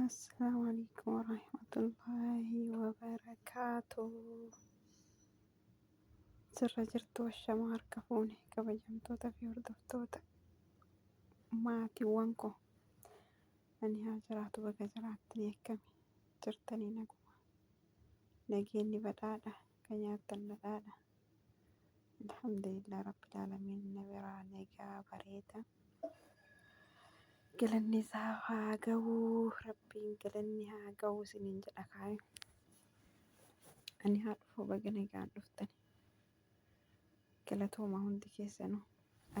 Assalamu alaikum warahmatullahi wabarakatuh. Sirra jirtu washamaa harka fuune kabajamtoota fi hordoftoota maatiiwwan koo ani haa jiraatu baga jiraattanii akkami jirtanii naguma nageenyi badhaadha kan nyaattan badhaadha alhamdulillah rabbil aalamiin na biraa nagaa bareeda galanni isaa haa ga'uu rabbiin galanni haa ga'uu isiniin jedha kaayu ani haa dhufu baga nagaan dhuftani galatooma hundi keessanuu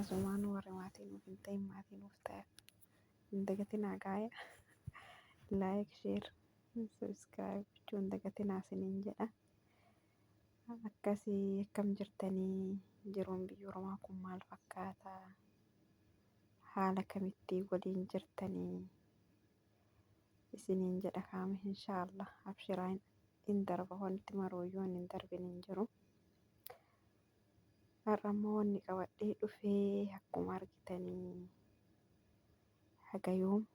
asumaanuu warri maatii nuuf hin ta'in maatii nuuf ta'a hin dagatinaa gaaya like share subscribe gochuu hin dagatinaa isiniin jedha akkasii akkam jirtanii jiruun biyya Oromaa kun maal fakkaata haala kamitti waliin jirtanii isiniin jedha kaame inshaallah abshiraa hin darba wanti marooyyoo hin darbin hin jiru har'ammoo wanni qabadhee dhufee akkuma argitanii hagayoom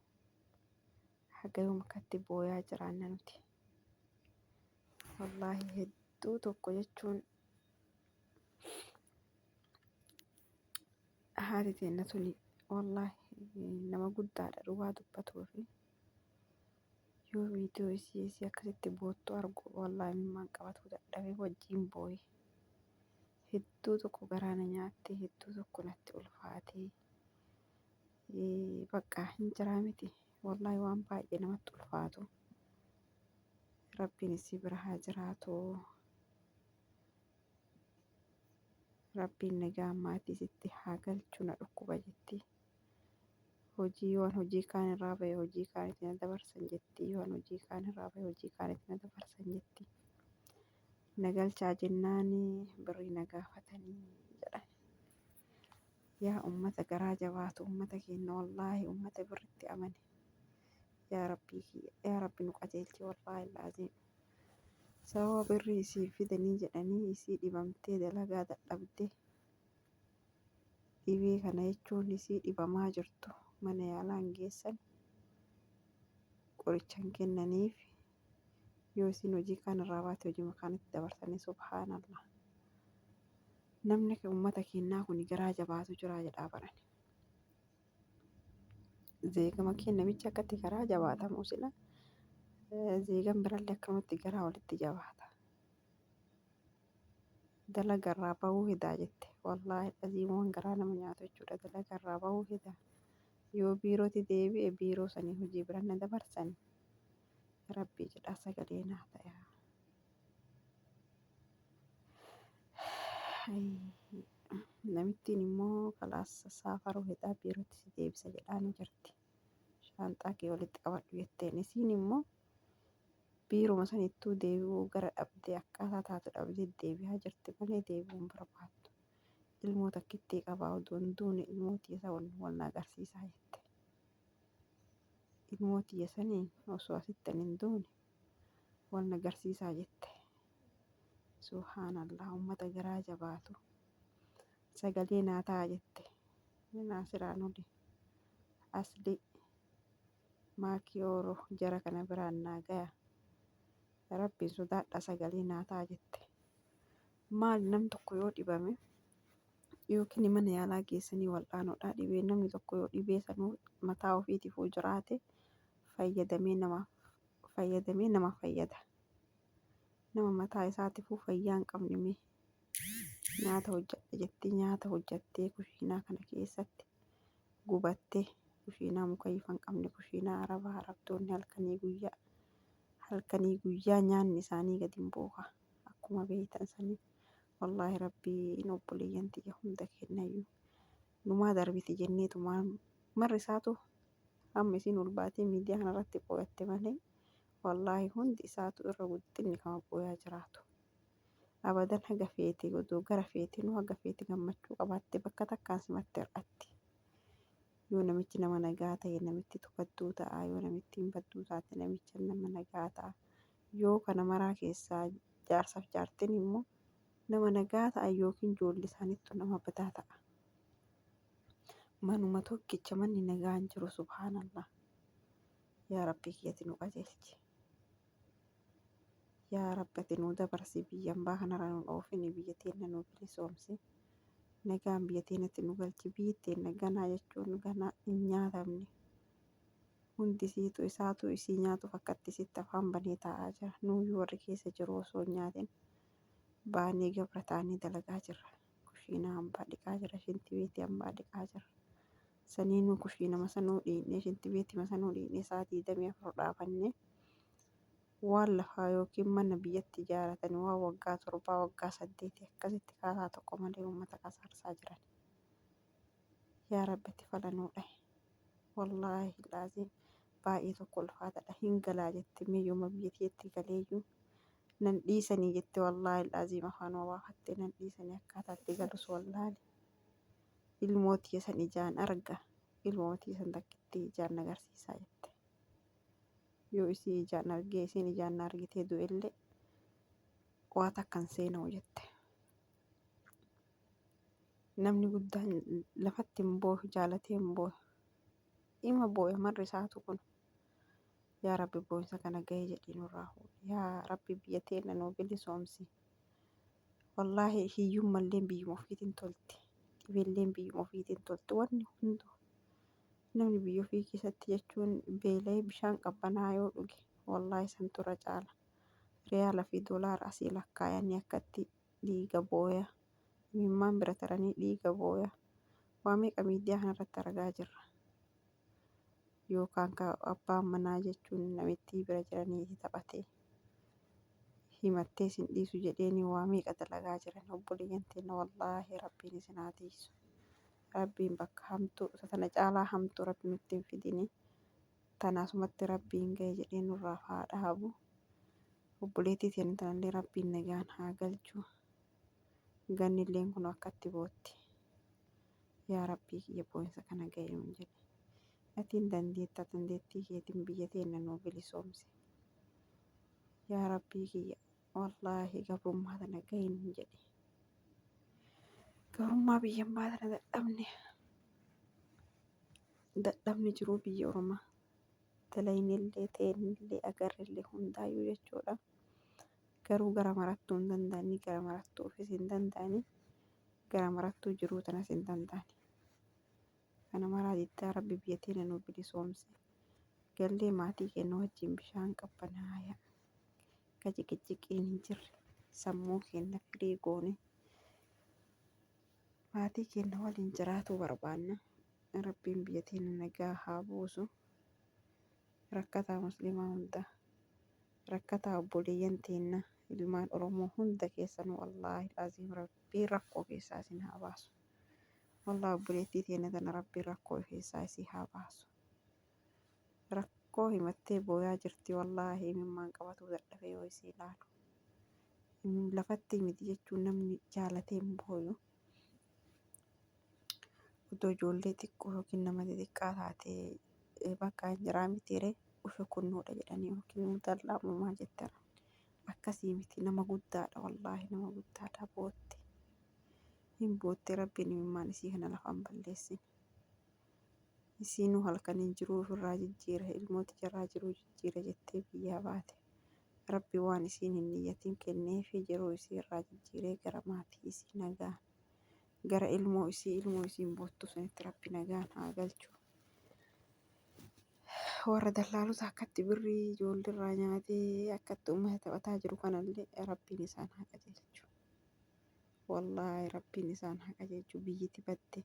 akkatti booyaa jiraanna nuti wallaahi hedduu tokko jechuun haati teenna tuni wallaahi nama guddaadha dhugaa dubbatuu fi yoo viidiyoo isii akkasitti boottu argu wallaahi mimmaan qabatuu dadhabee wajjiin booye hedduu tokko garaana nyaattee hedduu tokko natti ulfaatee bakka hin jiraa miti wallaahi waan baay'ee namatti ulfaatu rabbiin isii bira haa jiraatu rabbiin nagaa maatii sitti haa galchu na dhukkuba jetti hojii kaan irraa bahe hojii kaanitti na dabarsan jetti waan hojii kaan irraa bahe hojii kaanitti na dabarsan jetti na galchaa jennaanii birrii na gaafatanii jedhan yaa ummata garaa jabaatu ummata keenya wallaahi ummata birritti amane yaa rabbi nu qajeelchi wallaahi laaziim sababa birrii isii fidanii jedhanii isii dhibamtee dalagaa dadhabde dhibee kana jechuun isii dhibamaa jirtu mana yaalaan geessan qorichan kennaniif yoo isin hojii kaan irraa baate hojii makaanitti dabarsanii subhaanallah namni ummata keenyaa kun garaa jabaatu jira jedhaa baran zeegama keenya namichi akkatti garaa jabaatamu sila zeegan birallee akkanumatti garaa walitti jabaata dalagarraa bahuu hidaa jette wallaahi aziimuun garaa nama nyaatu jechuudha dalagarraa bahuu hidaa yoo biirootti deebi'e biiroo sanii hojii biran na dabarsanii rabbii jedhaa sagalee naa ta'e namittiin immoo kalaas saafaruu hidhaa biirootti si deebisa jedhaa ni jirti shaanxaa kee walitti qabadhu jetteen isiin immoo biiruma sanittuu deebi'uu gara dhabdee akkaataa taatu dhabdee deebi'aa jirti malee deebi'uun barbaaddu ilmoota akkittii qabaa odoo hin duune ilmooti isa wal na agarsiisaa jette ilmooti isaniin osoo asittan hin duune wal na agarsiisaa jette subhaanallah ummata garaa jabaatu sagalee naa ta'a jette naasiraan oli asli maakiyooro jara kana biraan naa gaya rabbiin sodaadha sagalee naa ta'a jette maal nam tokko yoo dhibame yookiin mana yaalaa geessanii wal'aanoodhaa dhibee namni tokko yoo dhibee sanuu mataa ofiitiifuu jiraate fayyadamee nama fayyada nama mataa isaatiifuu fayyaa hin qabne mee nyaata hojjadha jettee nyaata hojjattee kushiinaa kana keessatti gubattee kushiinaa mukayyifaa hin qabne kushiinaa arabaa arabtoonni halkanii guyyaa nyaanni isaanii gadi hin buufa akkuma beeytan sanii wallaahi rabbiin obboleeyyan tiyya hunda kennayyuu numaa darbiti jenneetumaan marri isaatu hamma isiin ol baatee miidiyaa kanarratti qo'atte malee wallaahi hundi isaatu irra guddinni kama booyaa jiraatu abadan haga feete odoo gara feetinuu haga feete gammachuu qabaatte bakka takkaan simatti hir'atti yoo namichi nama nagaa ta'e namitti tufadduu ta'a yoo namitti hin badduu taate namicha nama nagaa ta'a yoo kana maraa keessaa jaarsaaf jaartiin immoo nama nagaa ta'a yookiin ijoollee isaaniittu nama badaa ta'a manuma tokkicha manni nagaa hin jiru subhaanallah yaa rabbi kiyyati nu qajeelchi. Yaa rabbi ati nu dabarsi biyya hambaa kanarra nu dhoofini biyya teenya nu bilisoomsi. Nagaan biyya teenyatti nu galchi. Biyyi teenya ganaa jechuun ganaa hin nyaatamne. Hundi isaatu isii nyaatuuf akkatti isitti afaan banee taa'aa jira. Nuyi warri keessa jiru osoo hin nyaatin baanee gabra taanee dalagaa jirra. Kushiinaa hambaa dhiqaa jira. Shinti beetii hambaa dhiqaa jira. Saniinuu kushiinama sanuu dhiinnee shinti beetima sanuu dhiinnee sa'aatii 24 dhaabannee waan lafaa yookiin mana biyyatti ijaarratanii waan waggaa 7 waggaa 8 akkasitti kaasaa tokko malee uummata kasaarsaa jiran. Yaa rabbi itti fala nuu dhahi. Wallaahi laaziim baay'ee tokko ulfaataadha. Hin galaa jette miyyuma biyya keetti galeeyyuu nan dhiisanii jette wallaahi laaziim afaan baafattee nan dhiisanii akkaataatti galus wallaahi. Ilmootii san ijaan arga. Ilmootii san takkitti ijaan agarsiisaa jette. Yoo isii ijaan argee isiin ijaan argitee du'ellee waa takkan seenuu jette. Namni guddaan lafatti hin boo'u jaalatee hin boo'u. Ima boo'e marri isaatu kun. Yaa rabbi boo'insa kana gahee jedhii nurraa fuudhi. Yaa rabbi biyya teenya nuu bilisoomsi. Wallaahi hiyyummalleen biyyuma ofiitiin tolti. Dhibeelleen biyyuma ofiitiin tolti. Wanni hunduu namni biyya ofii keessatti jechuun beela'ee bishaan qabbanaa yoo dhuge wallaahi santu irra caala. Riyaala fi doolaara asii lakkaayanii akkatti dhiiga booya. Imimmaan bira taranii dhiiga booya. Waa meeqa miidiyaa kanarratti argaa jirra. Yookaan abbaan manaa jechuun namittii bira jiranii taphatee himattee sin dhiisu jedheeni waa meeqa dalagaa jiran obboleeyyan teenya wallaahi rabbiin isin haa tiisu. Rabbiin bakka hamtuu tana caalaa hamtuu rabbi nutti hin fidini. Tanaasumatti rabbiin ga'e jedhee nurraa haa dhaabu. Obboleettii teenya tanallee rabbiin nagaan haa galchu. Gannilleen kun akkatti bootti. Yaa rabbii kiyya boo'insa kana ga'e nuun jedhe. Atiin dandeettii keetiin biyya teenya nuu bilisoomsi. Yaa rabbii kiyya wallaahi gabrummaa tana ga'e nuun jedhe. Gabrummaa biyya hambaa tana dadhabne jiruu biyya ormaa. Dalaynillee teenillee agarrillee hundaayyuu jechuudha. Garuu gara marattuu hin danda'anii gara marattuu ofis hin danda'anii gara marattuu jiruu tanas hin danda'ani. Kana maraa diddaa rabbi biyya teenya nuu bilisoomsi. Gallee maatii keenya wajjin bishaan qabbanaa'aa. Ka jiqijiqiin hin jirre sammuu keenya firii goone maatii keenya waliin jiraatuu barbaanna. Rabbiin biyya teenya nagaa haa buusu. Rakkataa musliimaa hunda rakkataa obboleeyyan teenya ilmaan Oromoo hunda keessanuu wallaahi laaziim rabbiin rakkoo keessaa isin haa baasu. Wallaahi obboleettii teenya tana rabbiin rakkoo keessaa isii haa baasu. Rakkoo himattee booyaa jirti wallaahi imimmaan qabatuu dadhabee yoo isii ilaalu. Lafatti miti jechuun namni jaalatee hin booyu. Otoo ijoollee xiqqoo yookiin nama xixiqqaa taatee bakka hin jiraa mitiiree ushe kunnuudha jedhanii yookiin dallaamumaa jettan. Akkasii miti nama guddaadha wallaahi nama guddaadha bootti. Hin boottee rabbiin imimmaan isii kana lafaan balleessine. Isiinuu halkaniin jiruu ofirraa jijjiira ilmooti jarraa jiruu jijjiira jettee biyyaa baate. Rabbi waan isiin hin niyyatiin kenneefi jiruu isii irraa jijjiiree gara maatii isii nagaan gara ilmoo isiin boottu sanitti rabbi nagaan haa galchu. Warra dallaalota akkatti birrii ijoolleerraa nyaatee akkatti uummata taphataa jiru kanallee rabbiin isaan haa qajeelchu. Wallaahi rabbiin isaan haa qajeelchu. Biyyiti badde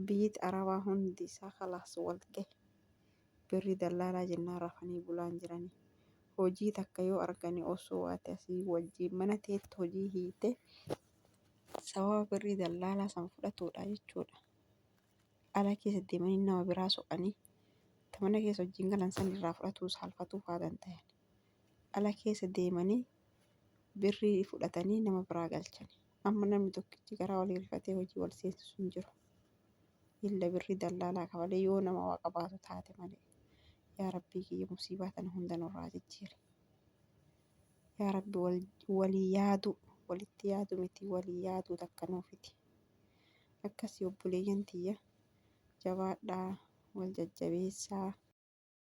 biyyiti arabaa hundi isaa khalaas wal gahe. Birrii dallaalaa jennaan rafanii bulaan jiranii. Hojii takka yoo arganii osoo ati asii wajjin mana teetti hojii hiite sababa birrii dallaalaa san fudhatuudha jechuudha. Ala keessa deemanii nama biraa soqanii mana keessa wajjin galan san irraa fudhatuu saalfatuu haa danda'an. Ala keessa deemanii birrii fudhatanii nama biraa galchani. Amma namni tokkichi garaa walii galfatee hojii wal seensisu hin jiru. Illa birrii dallaalaa kafalee yoo nama waa qabaatu taate malee. Yaa rabbii kiyya musiibaa tana hunda nurraa jijjiiri. Yaa rabbi walii yaadu walitti yaadu miti walii yaaduu takka nuufiti. Akkasii obboleeyyan tiyya jabaadhaa wal jajjabeessaa.